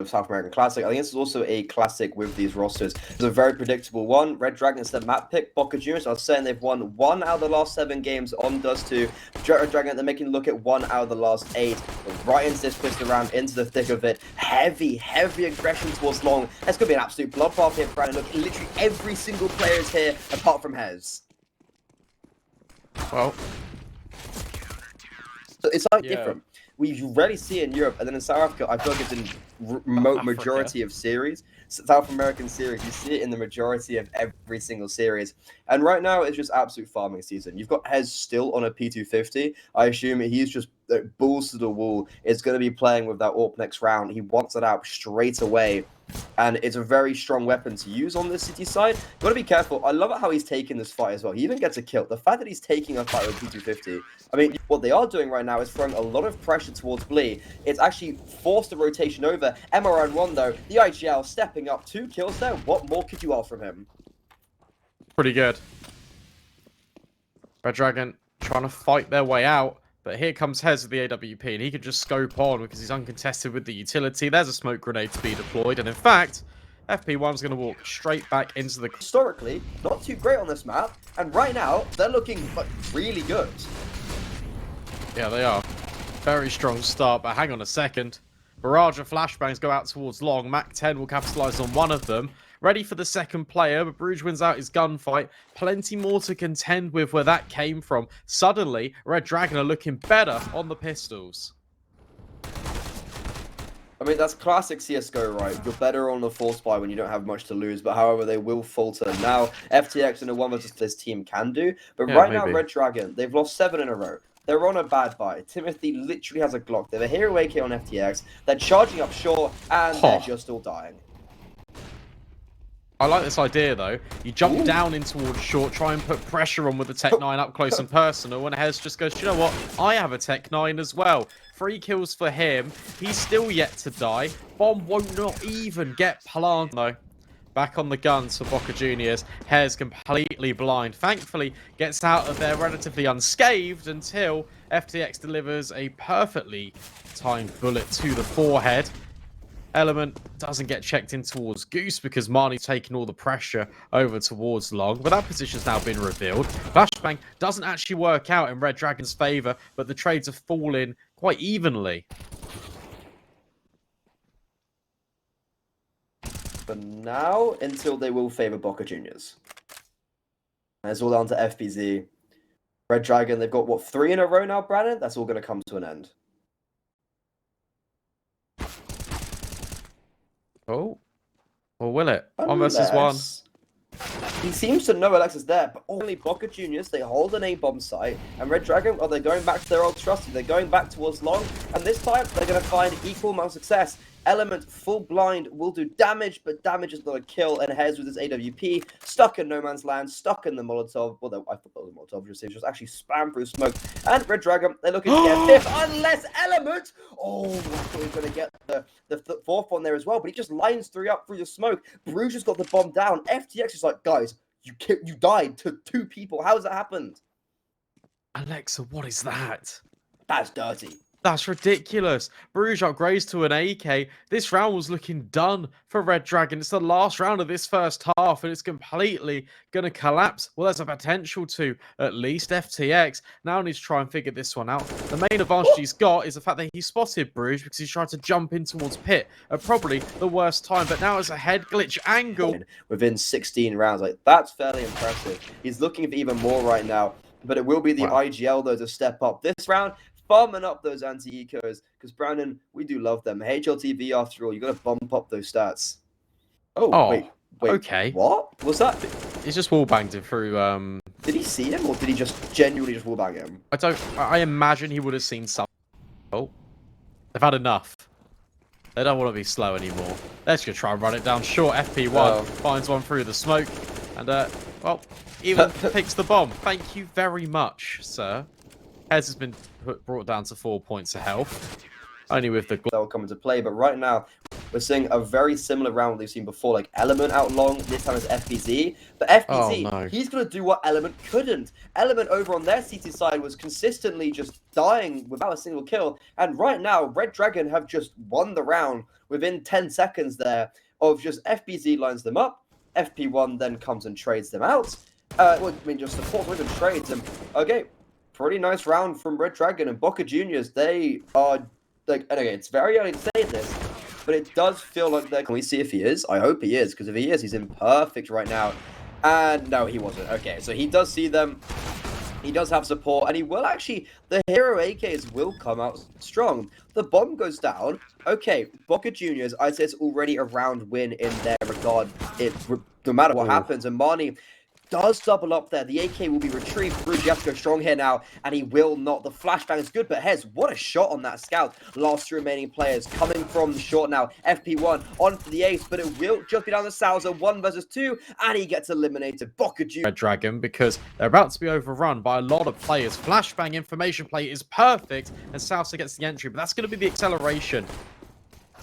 South American Classic. I think this is also a classic with these rosters. It's a very predictable one. Redragon is the map pick. Boca Juniors, I was saying they've won 1 out of the last 7 games on Dust 2. Redragon, they're making a look at 1 out of the last 8. Right into this twist around, into the thick of it. Heavy aggression towards long. That's going to be an absolute bloodbath here, Brandon. Look, literally every single player is here apart from Hez. Well, so it's like different. We rarely see it in Europe, and then in South Africa, I feel like it's in majority of series. South American series, you see it in the majority of every single series. And right now, it's just absolute farming season. You've got Hez still on a P250. I assume he's just balls to the wall. Is going to be playing with that AWP next round. He wants it out straight away. And it's a very strong weapon to use on the City side. Got to be careful. I love it how he's taking this fight as well. He even gets a kill. The fact that he's taking a fight with P250. I mean, what they are doing right now is throwing a lot of pressure towards Blee. It's actually forced a rotation over. MRN1 though, the IGL stepping up 2 kills there. What more could you ask from him? Pretty good. Redragon trying to fight their way out. But here comes Hez with the AWP, and he can just scope on because he's uncontested with the utility. There's a smoke grenade to be deployed, and in fact, FP1's going to walk straight back into the... Historically, not too great on this map, and right now, they're looking like really good. Yeah, they are. Very strong start, but hang on a second. Barrage of flashbangs go out towards long. Mac 10 will capitalise on one of them. Ready for the second player, but Bruges wins out his gunfight. Plenty more to contend with where that came from. Suddenly, Redragon are looking better on the pistols. I mean, that's classic CSGO, right? You're better on the force buy when you don't have much to lose, but however, they will falter. Now, FTX in a 1 versus this team can do, but right now, Redragon, they've lost 7 in a row. They're on a bad buy. Timothy literally has a Glock. They have a hero AK on FTX. They're charging up short, and they're just all dying. I like this idea, though. You jump down in towards short, try and put pressure on with the Tech 9 up close and personal, and Hez just goes, you know what? I have a Tech 9 as well. 3 kills for him. He's still yet to die. Bomb won't not even get planted, though. Back on the guns for Boca Juniors. Hez completely blind. Thankfully, gets out of there relatively unscathed until FTX delivers a perfectly timed bullet to the forehead. Element doesn't get checked in towards Goose because Marnie's taking all the pressure over towards long, but that position's now been revealed. Flashbang doesn't actually work out in Redragon's favour, but the trades have fallen quite evenly. For now, until they will favour Boca Juniors. And it's all down to FBZ. Redragon, they've got, what, 3 in a row now, Brandon? That's all going to come to an end. Oh, or will it? 1 versus 1. He seems to know Alexa's there, but only Boca Juniors, they hold an A-bomb site, and Redragon, they're going back to their old trusty. They're going back towards long, and this time they're going to find equal amount of success. Element, full blind, will do damage, but damage is not a kill, and Hez with his AWP, stuck in no man's land, stuck in the Molotov. Well, I thought that was a Molotov, just actually spam through smoke. And Redragon, they're looking to get 5th, unless Element, I thought he was going to get the 4th one there as well, but he just lines 3 up through the smoke. Bruges just got the bomb down. FTX is like, guys, you died to 2 people. How has that happened? Alexa, what is that? That's dirty. That's ridiculous. Bruges upgrades to an AK. This round was looking done for Redragon. It's the last round of this first half, and it's completely going to collapse. Well, there's a potential to, at least. FTX now needs to try and figure this one out. The main advantage he's got is the fact that he spotted Bruges because he's trying to jump in towards Pit at probably the worst time. But now it's a head glitch angle. Within 16 rounds. Like, that's fairly impressive. He's looking for even more right now. But it will be the IGL, though, to step up this round. Farming up those anti-ecos, because Brandon, we do love them. HLTV, after all, you got to bump up those stats. Oh, wait, okay. What was that? He's just wallbanged him through. Did he see him, or did he just genuinely just wallbang him? I imagine he would have seen something. Oh, they've had enough. They don't want to be slow anymore. Let's just try and run it down short. FP1 finds one through the smoke, and well, even picks the bomb. Thank you very much, sir. Hez has been brought down to 4 points of health. Only with the... That will come into play, but right now, we're seeing a very similar round we've seen before, like Element out long, this time it's FBZ. But FBZ, he's going to do what Element couldn't. Element over on their CT side was consistently just dying without a single kill, and right now, Redragon have just won the round within 10 seconds there of just FBZ lines them up. FP1 then comes and trades them out. Well, I mean, just supports with and trades them. Okay, pretty nice round from Redragon and Boca Juniors. They are, like, and again, it's very early to say this, but it does feel like they're... Can we see if he is? I hope he is, because if he is, he's in perfect right now. And no, he wasn't. Okay, so he does see them. He does have support, and he will actually... The hero AKs will come out strong. The bomb goes down. Okay, Boca Juniors, I'd say it's already a round win in their regard. No matter what happens, and Marnie does double up there. The AK will be retrieved through Jessica Strong here now, and he will not. The flashbang is good, but Hez, what a shot on that scout. Last two remaining players coming from the short now. FP1 on for the ace, but it will just be down to Salza, 1 versus 2, and he gets eliminated. Boca Juniors. Redragon, because they're about to be overrun by a lot of players. Flashbang information play is perfect, and Salza gets the entry, but that's going to be the acceleration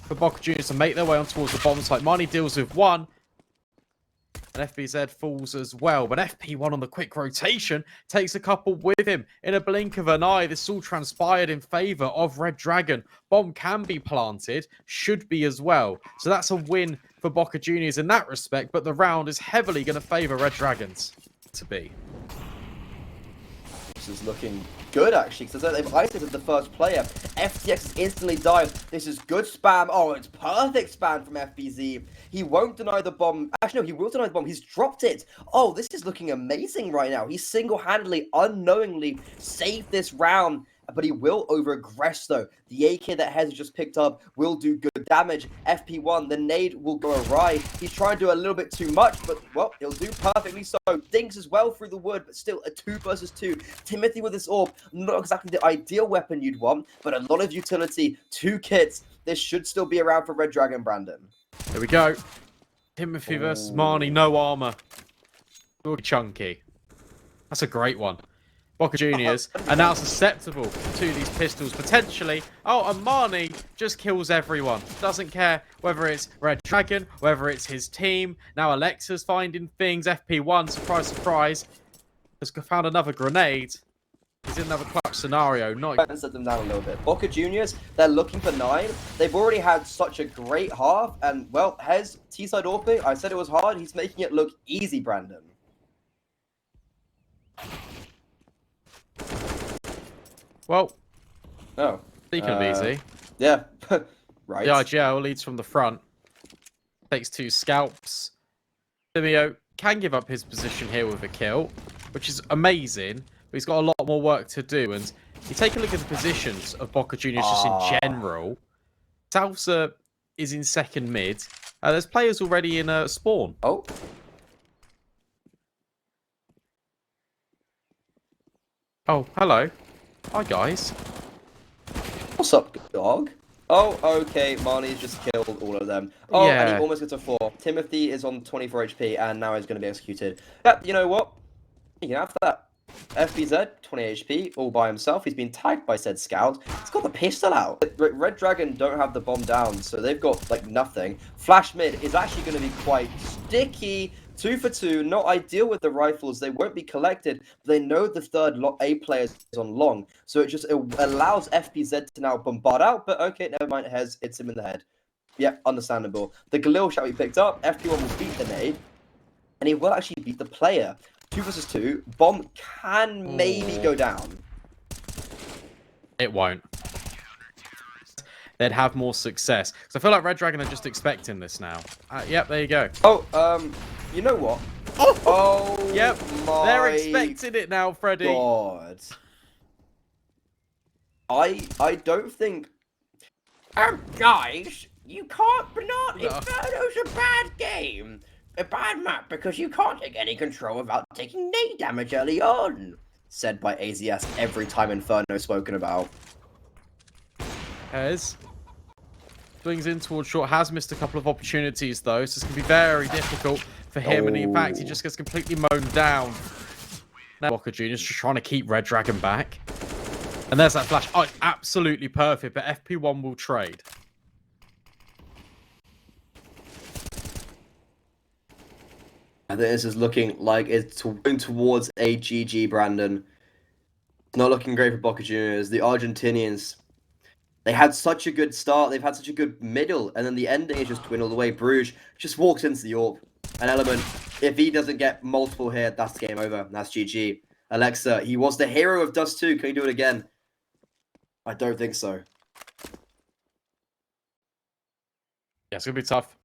for Boca Juniors to make their way on towards the bomb site. Marnie deals with 1. And FBZ falls as well. But FP1 on the quick rotation takes a couple with him. In a blink of an eye, this all transpired in favor of Redragon. Bomb can be planted, should be as well. So that's a win for Boca Juniors in that respect. But the round is heavily going to favor Redragons to be. This is looking good, actually, because they've isolated the first player. FTX is instantly died. This is good spam. Oh, it's perfect spam from FBZ. He won't deny the bomb. Actually, no, he will deny the bomb. He's dropped it. Oh, this is looking amazing right now. He single-handedly, unknowingly saved this round. But he will over-aggress, though. The AK that Hez just picked up will do good damage. FP1, the nade will go awry. He's trying to do a little bit too much, but, well, he'll do perfectly so. Dinks as well through the wood, but still a 2 versus 2. Timothy with this orb, not exactly the ideal weapon you'd want, but a lot of utility. 2 kits. This should still be around for Redragon, Brandon. Here we go. Timothy versus Marnie, no armor. Really chunky. That's a great one. Boca Juniors are now susceptible to these pistols, potentially. Oh, and Marnie just kills everyone. Doesn't care whether it's Redragon, whether it's his team. Now Alexa's finding things. FP1, surprise, surprise, has found another grenade. He's in another clutch scenario. Not set them down a little bit. Boca Juniors, they're looking for 9. They've already had such a great half, and, well, Hez, T-side Orping, I said it was hard. He's making it look easy, Brandon. Well, oh, speaking of easy, yeah, right. The IGL leads from the front, takes 2 scalps. Simeo can give up his position here with a kill, which is amazing, but he's got a lot more work to do. And you take a look at the positions of Boca Juniors just in general. Salsa is in second mid. There's players already in spawn. Oh. Oh, hello. Hi, guys. What's up, dog? Oh, okay. Marnie's just killed all of them. Oh, yeah. And he almost gets a 4. Timothy is on 24 HP, and now he's going to be executed. Yeah, you know what? You can have that. FBZ, 20 HP, all by himself. He's been tagged by said scout. He's got the pistol out. Redragon don't have the bomb down, so they've got, like, nothing. Flash mid is actually going to be quite sticky. 2 for 2, not ideal with the rifles. They won't be collected, but they know the third A player is on long. So it allows FBZ to now bombard out, but okay, never mind, Hez hits him in the head. Yep, understandable. The Galil shall be picked up. FP1 will beat the nade, and he will actually beat the player. 2 versus 2. Bomb can maybe go down. It won't. They'd have more success. Because I feel like Redragon are just expecting this now. Yep, there you go. Oh, you know what? Oh, yep. They're expecting it now, Freddy. God. I don't think... guys, you can't not. Inferno's a bad game. A bad map because you can't take any control without taking nade damage early on. Said by AZS every time Inferno is spoken about. Hez swings in towards short, has missed a couple of opportunities though, so it's going to be very difficult for him, and in fact he just gets completely mown down. Now Boca Juniors just trying to keep Redragon back. And there's that flash. Oh, it's absolutely perfect, but FP1 will trade. I think this is looking like it's going towards a GG, Brandon. It's not looking great for Boca Juniors. The Argentinians They had such a good start. They've had such a good middle. And then the ending is just dwindled away. Bruges just walks into the AWP. An Element, if he doesn't get multiple here, that's game over. That's GG. Alexa, he was the hero of Dust 2. Can he do it again? I don't think so. Yeah, it's going to be tough.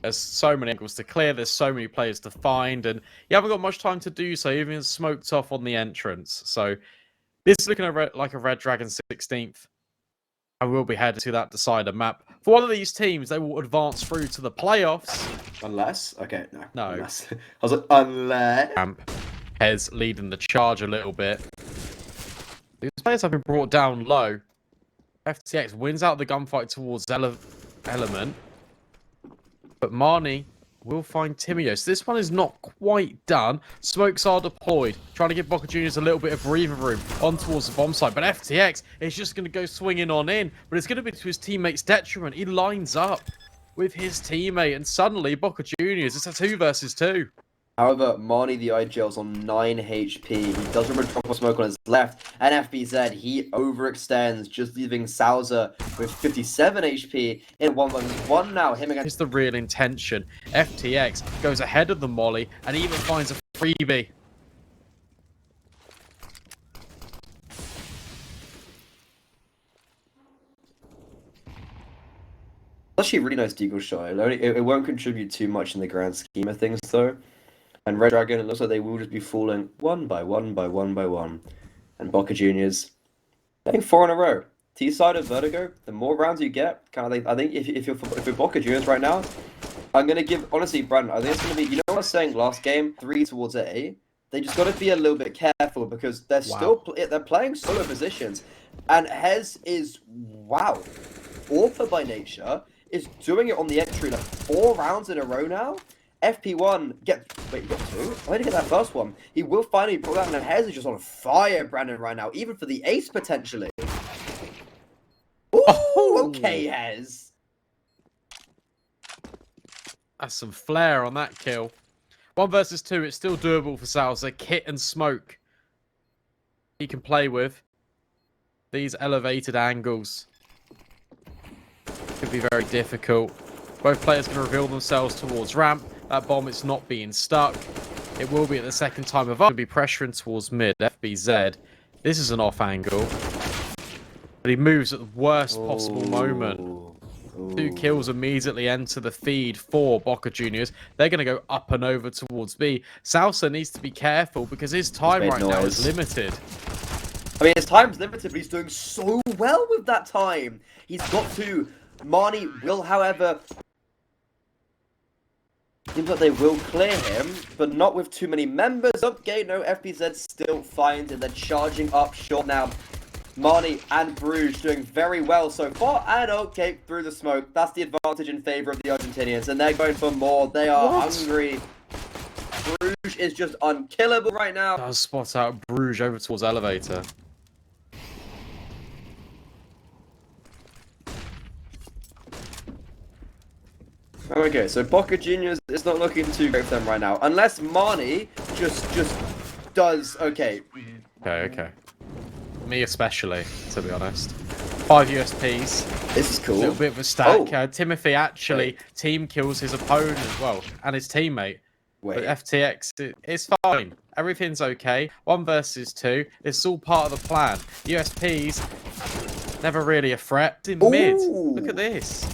There's so many angles to clear, there's so many players to find, and you haven't got much time to do so, even smoked off on the entrance. So this is looking like a Redragon 16th. I will be headed to that decider map. For one of these teams, they will advance through to the playoffs. Unless? Okay, no. No. Unless. I was like, unless. Camp Hez leading the charge a little bit. These players have been brought down low. FTX wins out the gunfight towards Element. But Marnie will find Timios. This one is not quite done. Smokes are deployed, trying to give Boca Juniors a little bit of breathing room on towards the bomb site. But FTX is just going to go swinging on in, but it's going to be to his teammate's detriment. He lines up with his teammate, and suddenly Boca Juniors, it's a 2 versus 2. However, Marnie the IGL's on 9 HP. He does remember drop a smoke on his left. And FBZ, he overextends, just leaving Salza with 57 HP in 1v1 now. Him against. It's the real intention. FTX goes ahead of the molly and even finds a freebie. Actually, a really nice deagle shot. It won't contribute too much in the grand scheme of things, though. And Redragon, it looks like they will just be falling one by one by one by one. And Boca Juniors playing 4 in a row. T-side of Vertigo, the more rounds you get, kind of, I think if you're Boca Juniors right now, I'm going to give, honestly, Brandon, I think it's going to be, you know what I was saying last game? 3 towards A. They just got to be a little bit careful because they're they're playing solo positions. And Hez is, wow, Author by nature, is doing it on the entry like 4 rounds in a row now. FP1 wait, you got 2? I didn't get that first one. He will finally pull that, and Hez is just on fire, Brandon, right now, even for the ace potentially. Ooh, okay, Hez. That's some flair on that kill. 1 versus 2, it's still doable for Salza. Kit and Smoke he can play with. These elevated angles could be very difficult. Both players can reveal themselves towards ramp. That bomb is not being stuck. It will be at the second time of up. Be pressuring towards mid. FBZ. This is an off angle. But he moves at the worst possible moment. 2 kills immediately enter the feed for Boca Juniors. They're going to go up and over towards B. Salsa needs to be careful because his time right now is limited. I mean, his time's limited, but he's doing so well with that time. He's got to. Marnie will, however, seems like they will clear him, but not with too many members. Okay, no, FBZ still finds it. They're charging up short now. Marnie and Bruges doing very well so far, and okay, through the smoke. That's the advantage in favor of the Argentinians, and they're going for more. They are hungry. Bruges is just unkillable right now. Does spot out Bruges over towards elevator. Okay, so Boca Juniors is not looking too great for them right now, unless Marnie just does okay. Okay. Me especially, to be honest. 5 USPs. This is cool. A little bit of a stack. Timothy actually team kills his opponent, well, and his teammate. But FTX, it's fine. Everything's okay. 1 versus 2. It's all part of the plan. USPs, never really a threat. In mid. Look at this.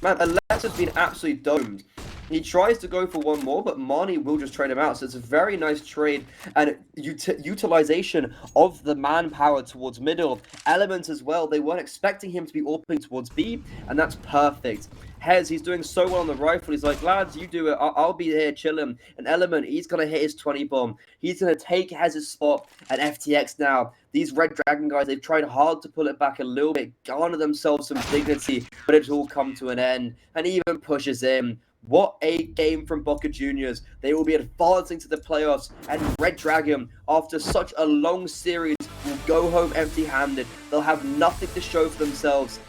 Man, Alessa's been absolutely domed. He tries to go for one more, but Marnie will just trade him out. So it's a very nice trade and utilization of the manpower towards middle. Element as well. They weren't expecting him to be AWPing towards B, and that's perfect. Hez, he's doing so well on the rifle. He's like, lads, you do it. I'll be here chilling. And Element, he's going to hit his 20 bomb. He's going to take Hez's spot at FTX now. These Redragon guys, they've tried hard to pull it back a little bit, garner themselves some dignity, but it's all come to an end. And he even pushes in. What a game from Boca Juniors. They will be advancing to the playoffs, and Redragon, after such a long series, will go home empty-handed. They'll have nothing to show for themselves,